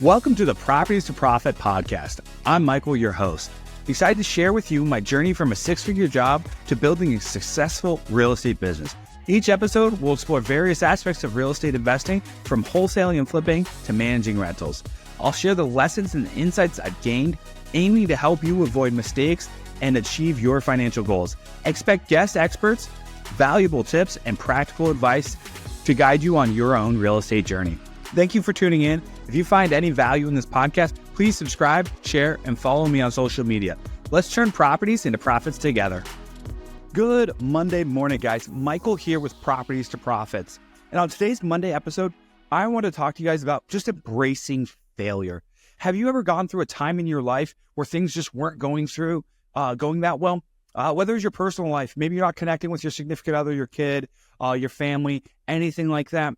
Welcome to the Properties to Profit podcast. I'm Michael, your host. Excited to share with you my journey from a six-figure job to building a successful real estate business. Each episode will explore various aspects of real estate investing, from wholesaling and flipping to managing rentals. I'll share the lessons and insights I've gained, aiming to help you avoid mistakes and achieve your financial goals. Expect guest experts, valuable tips, and practical advice to guide you on your own real estate journey. Thank you for tuning in. If you find any value in this podcast, please subscribe, share, and follow me on social media. Let's turn properties into profits together. Good Monday morning, guys. Michael here with Properties to Profits. And on today's Monday episode, I want to talk to you guys about just embracing failure. Have you ever gone through a time in your life where things just weren't going that well? Whether it's your personal life, maybe you're not connecting with your significant other, your kid, your family, anything like that.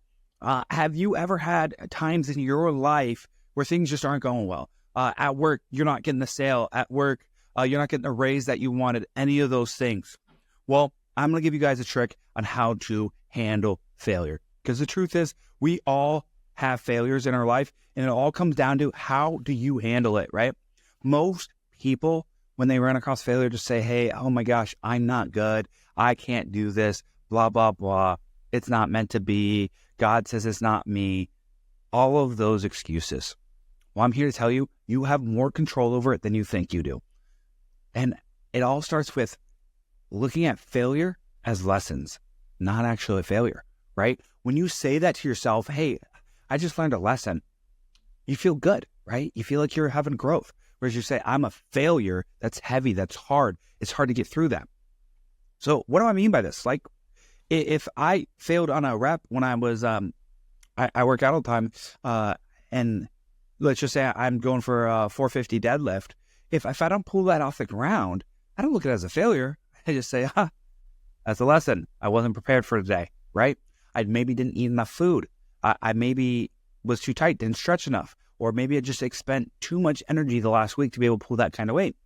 Have you ever had times in your life where things just aren't going well? At work, you're not getting the sale. At work, you're not getting the raise that you wanted, any of those things. Well, I'm going to give you guys a trick on how to handle failure. Because the truth is, we all have failures in our life, and it all comes down to how do you handle it, right? Most people, when they run across failure, just say, hey, oh my gosh, I'm not good. I can't do this, blah, blah, blah. It's not meant to be. God says it's not me. All of those excuses. Well, I'm here to tell you, you have more control over it than you think you do. And it all starts with looking at failure as lessons, not actually a failure, right? When you say that to yourself, hey, I just learned a lesson, you feel good, right? You feel like you're having growth. Whereas you say, I'm a failure, that's heavy, that's hard. It's hard to get through that. So what do I mean by this? Like, if I failed on a rep when I was, I work out all the time, and let's just say I'm going for a 450 deadlift. If I don't pull that off the ground, I don't look at it as a failure. I just say, that's a lesson. I wasn't prepared for today, right? I maybe didn't eat enough food. I maybe was too tight, didn't stretch enough, or maybe I just expend too much energy the last week to be able to pull that kind of weight.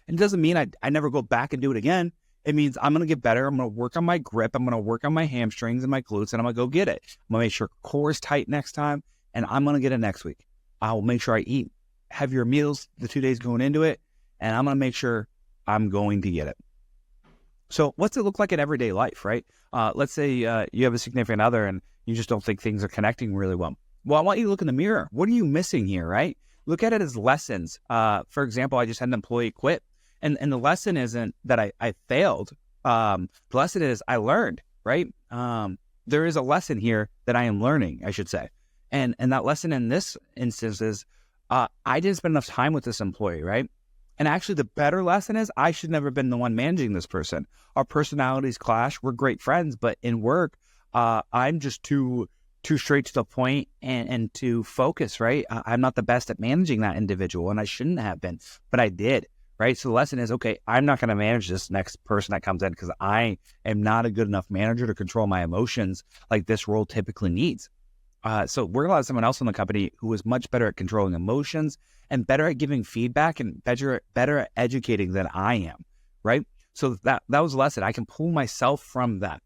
And it doesn't mean I never go back and do it again. It means I'm going to get better. I'm going to work on my grip. I'm going to work on my hamstrings and my glutes, and I'm going to go get it. I'm going to make sure core is tight next time, and I'm going to get it next week. I'll make sure I eat heavier meals the 2 days going into it, and I'm going to make sure I'm going to get it. So what's it look like in everyday life, right? Let's say you have a significant other and you just don't think things are connecting really well. Well, I want you to look in the mirror. What are you missing here, right? Look at it as lessons. For example, I just had an employee quit. And the lesson isn't that I failed. The lesson is I learned, right? There is a lesson here that I am learning, I should say. And that lesson in this instance is I didn't spend enough time with this employee, right? And actually the better lesson is I should never have been the one managing this person. Our personalities clash. We're great friends, but in work, I'm just too straight to the point and too focused, right? I'm not the best at managing that individual, and I shouldn't have been, but I did. Right. So the lesson is, okay, I'm not going to manage this next person that comes in because I am not a good enough manager to control my emotions like this role typically needs. So we're going to have someone else in the company who is much better at controlling emotions and better at giving feedback and better at educating than I am. Right. So that was a lesson. I can pull myself from that.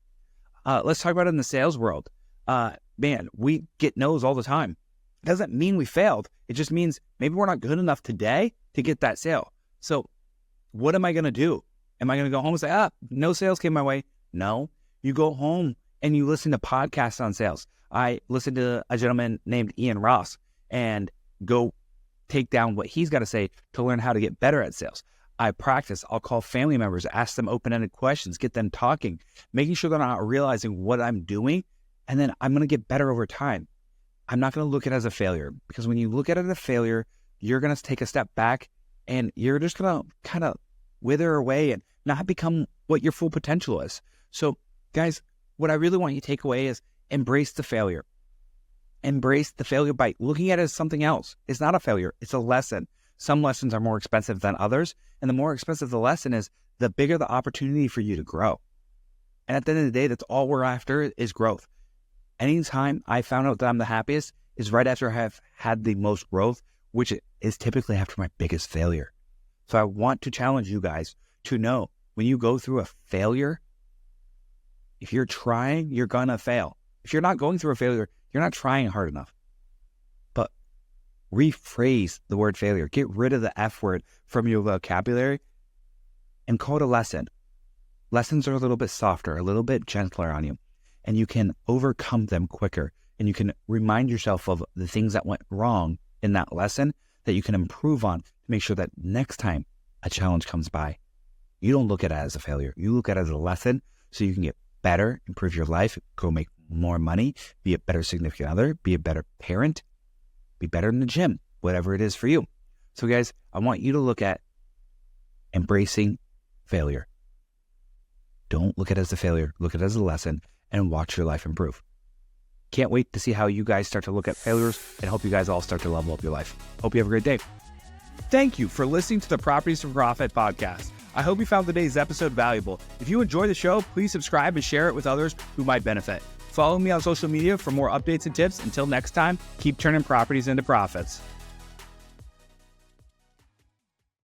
Let's talk about it in the sales world. Man, we get no's all the time. It doesn't mean we failed. It just means maybe we're not good enough today to get that sale. So what am I going to do? Am I going to go home and say, no sales came my way? No. You go home and you listen to podcasts on sales. I listened to a gentleman named Ian Ross and go take down what he's got to say to learn how to get better at sales. I practice. I'll call family members, ask them open-ended questions, get them talking, making sure they're not realizing what I'm doing. And then I'm going to get better over time. I'm not going to look at it as a failure, because when you look at it as a failure, you're going to take a step back and you're just going to kind of wither away and not become what your full potential is. So guys, what I really want you to take away is embrace the failure. Embrace the failure by looking at it as something else. It's not a failure. It's a lesson. Some lessons are more expensive than others. And the more expensive the lesson is, the bigger the opportunity for you to grow. And at the end of the day, that's all we're after is growth. Anytime I found out that I'm the happiest is right after I have had the most growth, which is typically after my biggest failure. So I want to challenge you guys to know, when you go through a failure, if you're trying, you're going to fail. If you're not going through a failure, you're not trying hard enough. But rephrase the word failure. Get rid of the F word from your vocabulary and call it a lesson. Lessons are a little bit softer, a little bit gentler on you, and you can overcome them quicker. And you can remind yourself of the things that went wrong in that lesson that you can improve on to make sure that next time a challenge comes by, you don't look at it as a failure. You look at it as a lesson so you can get better, improve your life, go make more money, be a better significant other, be a better parent, be better in the gym, whatever it is for you. So guys, I want you to look at embracing failure. Don't look at it as a failure. Look at it as a lesson and watch your life improve. Can't wait to see how you guys start to look at failures and hope you guys all start to level up your life. Hope you have a great day. Thank you for listening to the Properties for Profit podcast. I hope you found today's episode valuable. If you enjoy the show, please subscribe and share it with others who might benefit. Follow me on social media for more updates and tips. Until next time, keep turning properties into profits.